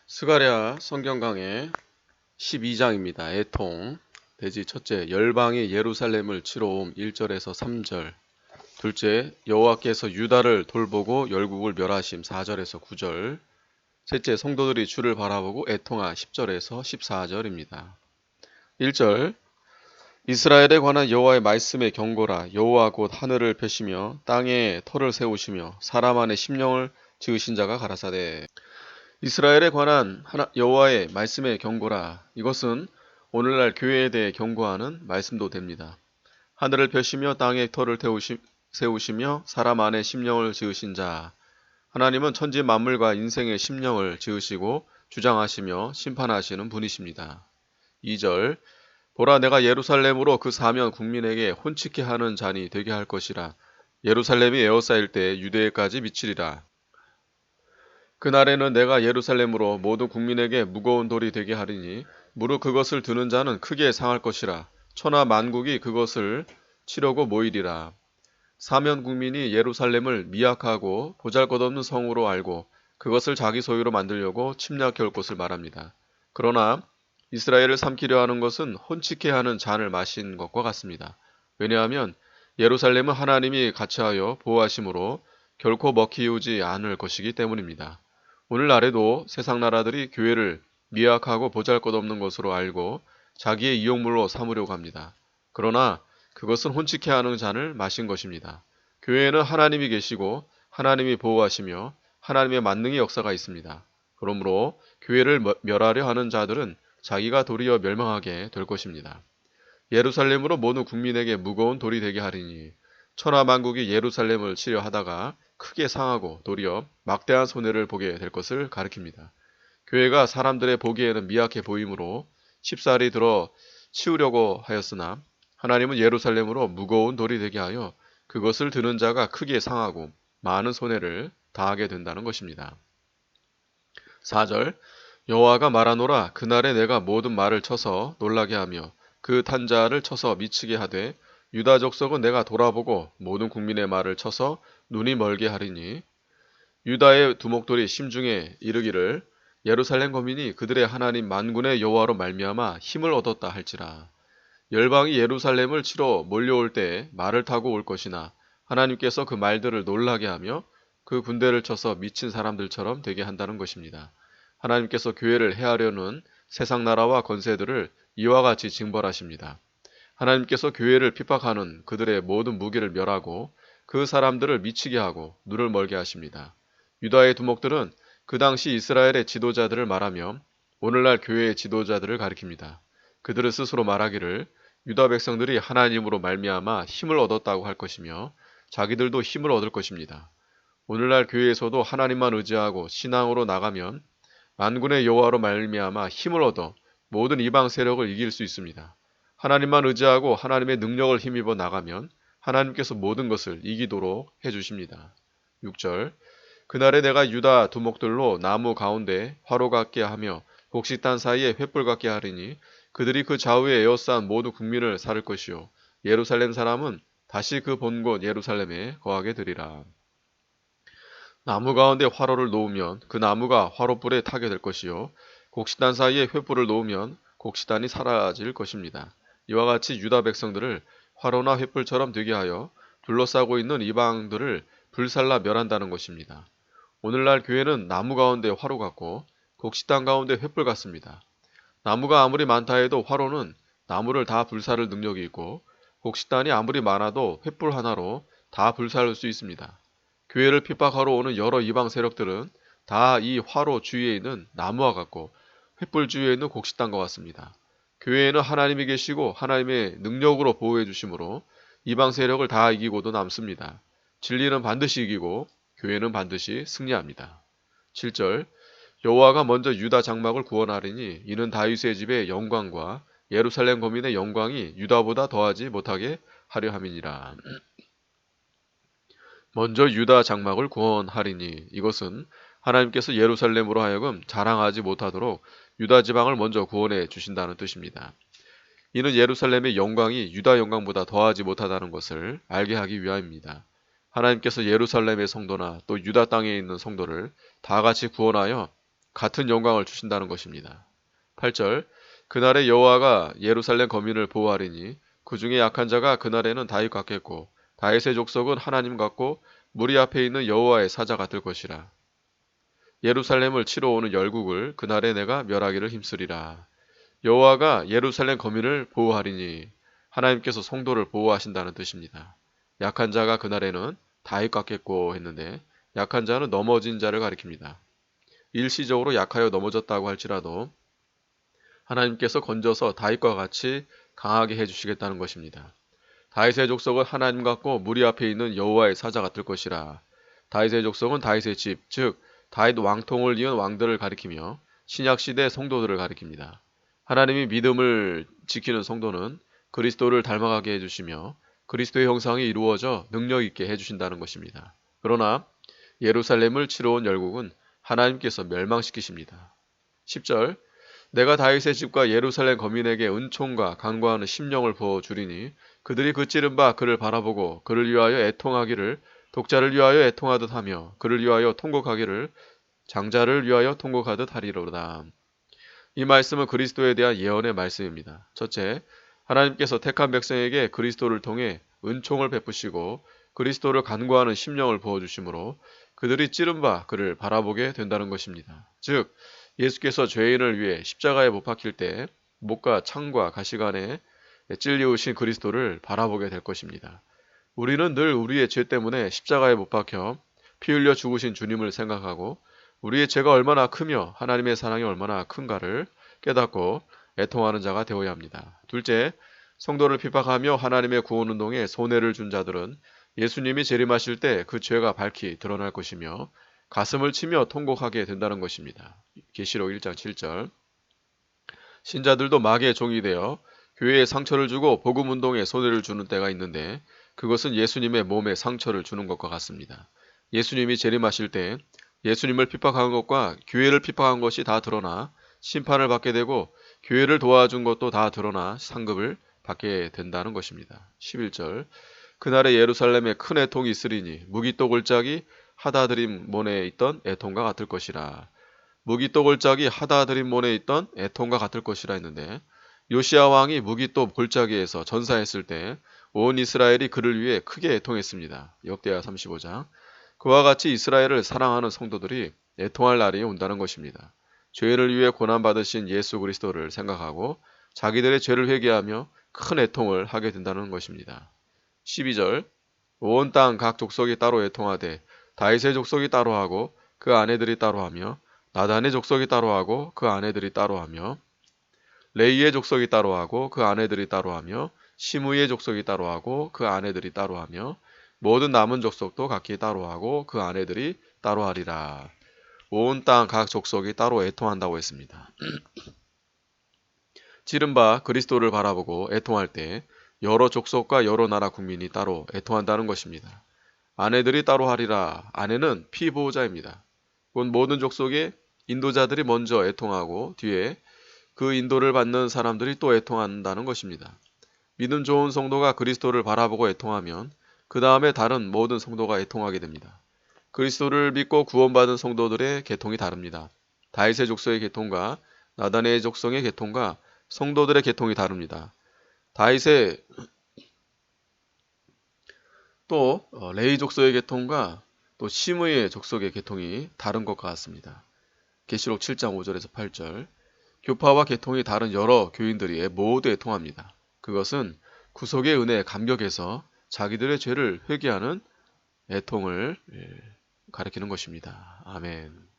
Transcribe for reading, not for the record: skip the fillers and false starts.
스가랴 성경 강해 12장입니다. 애통 대지 첫째, 열방이 예루살렘을 치러 옴 1절에서 3절. 둘째, 여호와께서 유다를 돌보고 열국을 멸하심 4절에서 9절. 셋째, 성도들이 주를 바라보고 애통하 10절에서 14절입니다. 1절, 이스라엘에 관한 여호와의 말씀의 경고라. 여호와 곧 하늘을 펴시며 땅에 터를 세우시며 사람 안에 심령을 지으신 자가 가라사대. 이스라엘에 관한 여호와의 말씀의 경고라. 이것은 오늘날 교회에 대해 경고하는 말씀도 됩니다. 하늘을 펴시며 땅에 터를 세우시며 사람 안에 심령을 지으신 자. 하나님은 천지 만물과 인생의 심령을 지으시고 주장하시며 심판하시는 분이십니다. 2절, 보라 내가 예루살렘으로 그 사면 국민에게 혼치케 하는 잔이 되게 할 것이라. 예루살렘이 에워싸일 때 유대에까지 미치리라. 그날에는 내가 예루살렘으로 모든 국민에게 무거운 돌이 되게 하리니 무릇 그것을 드는 자는 크게 상할 것이라. 천하 만국이 그것을 치려고 모이리라. 사면 국민이 예루살렘을 미약하고 보잘것없는 성으로 알고 그것을 자기 소유로 만들려고 침략해 올 것을 말합니다. 그러나 이스라엘을 삼키려 하는 것은 혼치케 하는 잔을 마신 것과 같습니다. 왜냐하면 예루살렘은 하나님이 같이하여 보호하심으로 결코 먹히우지 않을 것이기 때문입니다. 오늘날에도 세상 나라들이 교회를 미약하고 보잘것없는 것으로 알고 자기의 이용물로 삼으려고 합니다. 그러나 그것은 혼치케 하는 잔을 마신 것입니다. 교회에는 하나님이 계시고 하나님이 보호하시며 하나님의 만능의 역사가 있습니다. 그러므로 교회를 멸하려 하는 자들은 자기가 도리어 멸망하게 될 것입니다. 예루살렘으로 모든 국민에게 무거운 돌이 되게 하리니 천하 만국이 예루살렘을 치려 하다가 크게 상하고 도리어 막대한 손해를 보게 될 것을 가리킵니다. 교회가 사람들의 보기에는 미약해 보이므로 쉽사리 들어 치우려고 하였으나 하나님은 예루살렘으로 무거운 돌이 되게 하여 그것을 드는 자가 크게 상하고 많은 손해를 당하게 된다는 것입니다. 4절, 여호와가 말하노라. 그날에 내가 모든 말을 쳐서 놀라게 하며 그 탄자를 쳐서 미치게 하되 유다 족속은 내가 돌아보고 모든 국민의 말을 쳐서 눈이 멀게 하리니 유다의 두목들이 심중에 이르기를 예루살렘 거민이 그들의 하나님 만군의 여호와로 말미암아 힘을 얻었다 할지라. 열방이 예루살렘을 치러 몰려올 때 말을 타고 올 것이나 하나님께서 그 말들을 놀라게 하며 그 군대를 쳐서 미친 사람들처럼 되게 한다는 것입니다. 하나님께서 교회를 해하려는 세상 나라와 권세들을 이와 같이 징벌하십니다. 하나님께서 교회를 핍박하는 그들의 모든 무기를 멸하고 그 사람들을 미치게 하고 눈을 멀게 하십니다. 유다의 두목들은 그 당시 이스라엘의 지도자들을 말하며 오늘날 교회의 지도자들을 가리킵니다. 그들은 스스로 말하기를 유다 백성들이 하나님으로 말미암아 힘을 얻었다고 할 것이며 자기들도 힘을 얻을 것입니다. 오늘날 교회에서도 하나님만 의지하고 신앙으로 나가면 만군의 여호와로 말미암아 힘을 얻어 모든 이방 세력을 이길 수 있습니다. 하나님만 의지하고 하나님의 능력을 힘입어 나가면 하나님께서 모든 것을 이기도록 해주십니다. 6절, 그날에 내가 유다 두목들로 나무 가운데 화로 같게 하며 곡식단 사이에 횃불 같게 하리니 그들이 그 좌우에 에워싼 모든 국민을 살을 것이요 예루살렘 사람은 다시 그 본 곳 예루살렘에 거하게 되리라. 나무 가운데 화로를 놓으면 그 나무가 화로불에 타게 될 것이요 곡식단 사이에 횃불을 놓으면 곡식단이 사라질 것입니다. 이와 같이 유다 백성들을 화로나 횃불처럼 되게 하여 둘러싸고 있는 이방들을 불살라 멸한다는 것입니다. 오늘날 교회는 나무 가운데 화로 같고 곡식단 가운데 횃불 같습니다. 나무가 아무리 많다 해도 화로는 나무를 다 불사를 능력이 있고 곡식단이 아무리 많아도 횃불 하나로 다 불사를 수 있습니다. 교회를 핍박하러 오는 여러 이방 세력들은 다 이 화로 주위에 있는 나무와 같고 횃불 주위에 있는 곡식단과 같습니다. 교회에는 하나님이 계시고 하나님의 능력으로 보호해 주심으로 이방 세력을 다 이기고도 남습니다. 진리는 반드시 이기고 교회는 반드시 승리합니다. 7절, 여호와가 먼저 유다 장막을 구원하리니 이는 다윗의 집의 영광과 예루살렘 거민의 영광이 유다보다 더하지 못하게 하려 함이니라. 먼저 유다 장막을 구원하리니 이것은 하나님께서 예루살렘으로 하여금 자랑하지 못하도록 유다 지방을 먼저 구원해 주신다는 뜻입니다. 이는 예루살렘의 영광이 유다 영광보다 더하지 못하다는 것을 알게 하기 위함입니다. 하나님께서 예루살렘의 성도나 또 유다 땅에 있는 성도를 다 같이 구원하여 같은 영광을 주신다는 것입니다. 8절 그날에 여호와가 예루살렘 거민을 보호하리니 그 중에 약한 자가 그날에는 다윗 같겠고 다윗의 족속은 하나님 같고 무리 앞에 있는 여호와의 사자 같을 것이라. 예루살렘을 치러 오는 열국을 그날에 내가 멸하기를 힘쓰리라. 여호와가 예루살렘 거민을 보호하리니 하나님께서 성도를 보호하신다는 뜻입니다. 약한 자가 그날에는 다윗 같겠고 했는데 약한 자는 넘어진 자를 가리킵니다. 일시적으로 약하여 넘어졌다고 할지라도 하나님께서 건져서 다윗과 같이 강하게 해주시겠다는 것입니다. 다윗의 족속은 하나님 같고 무리 앞에 있는 여호와의 사자 같을 것이라. 다윗의 족속은 다윗의 집, 즉 다윗 왕통을 이은 왕들을 가리키며 신약시대 성도들을 가리킵니다. 하나님이 믿음을 지키는 성도는 그리스도를 닮아가게 해주시며 그리스도의 형상이 이루어져 능력 있게 해주신다는 것입니다. 그러나 예루살렘을 치러 온 열국은 하나님께서 멸망시키십니다. 10절 내가 다윗의 집과 예루살렘 거민에게 은총과 간구하는 심령을 부어주리니 그들이 그 찌른 바 그를 바라보고 그를 위하여 애통하기를 독자를 위하여 애통하듯 하며 그를 위하여 통곡하기를 장자를 위하여 통곡하듯 하리로다. 이 말씀은 그리스도에 대한 예언의 말씀입니다. 첫째, 하나님께서 택한 백성에게 그리스도를 통해 은총을 베푸시고 그리스도를 간구하는 심령을 부어주심으로 그들이 찌른 바 그를 바라보게 된다는 것입니다. 즉 예수께서 죄인을 위해 십자가에 못 박힐 때 목과 창과 가시관에 찔리우신 그리스도를 바라보게 될 것입니다. 우리는 늘 우리의 죄 때문에 십자가에 못 박혀 피 흘려 죽으신 주님을 생각하고 우리의 죄가 얼마나 크며 하나님의 사랑이 얼마나 큰가를 깨닫고 애통하는 자가 되어야 합니다. 둘째, 성도를 핍박하며 하나님의 구원운동에 손해를 준 자들은 예수님이 재림하실 때 그 죄가 밝히 드러날 것이며 가슴을 치며 통곡하게 된다는 것입니다. 계시록 1장 7절 신자들도 마귀의 종이 되어 교회에 상처를 주고 복음운동에 손해를 주는 때가 있는데 그것은 예수님의 몸에 상처를 주는 것과 같습니다. 예수님이 재림하실 때 예수님을 핍박한 것과 교회를 핍박한 것이 다 드러나 심판을 받게 되고 교회를 도와준 것도 다 드러나 상급을 받게 된다는 것입니다. 11절 그날에 예루살렘에 큰 애통이 있으리니 무기또 골짜기 하다드림 몬에 있던 애통과 같을 것이라. 무기또 골짜기 하다드림 몬에 있던 애통과 같을 것이라 했는데 요시야 왕이 무기또 골짜기에서 전사했을 때 온 이스라엘이 그를 위해 크게 애통했습니다. 역대하 35장 그와 같이 이스라엘을 사랑하는 성도들이 애통할 날이 온다는 것입니다. 죄를 위해 고난받으신 예수 그리스도를 생각하고 자기들의 죄를 회개하며 큰 애통을 하게 된다는 것입니다. 12절 온 땅 각 족속이 따로 애통하되 다윗의 족속이 따로 하고 그 아내들이 따로 하며 나단의 족속이 따로 하고 그 아내들이 따로 하며 레이의 족속이 따로 하고 그 아내들이 따로 하며 시므이의 족속이 따로 하고 그 아내들이 따로 하며 모든 남은 족속도 각기 따로 하고 그 아내들이 따로 하리라. 온 땅 각 족속이 따로 애통한다고 했습니다. 지른바 그리스도를 바라보고 애통할 때 여러 족속과 여러 나라 국민이 따로 애통한다는 것입니다. 아내들이 따로 하리라. 아내는 피보호자입니다. 곧 모든 족속의 인도자들이 먼저 애통하고 뒤에 그 인도를 받는 사람들이 또 애통한다는 것입니다. 믿음 좋은 성도가 그리스도를 바라보고 애통하면 그 다음에 다른 모든 성도가 애통하게 됩니다. 그리스도를 믿고 구원받은 성도들의 계통이 다릅니다. 다윗의 족속의 계통과 나단의 족속의 계통과 성도들의 계통이 다릅니다. 다윗의 또 레위 족속의 계통과 또 시므이의 족속의 계통이 다른 것과 같습니다. 계시록 7장 5절에서 8절 교파와 계통이 다른 여러 교인들이 모두 애통합니다. 그것은 구속의 은혜에 감격해서 자기들의 죄를 회개하는 애통을 가리키는 것입니다. 아멘.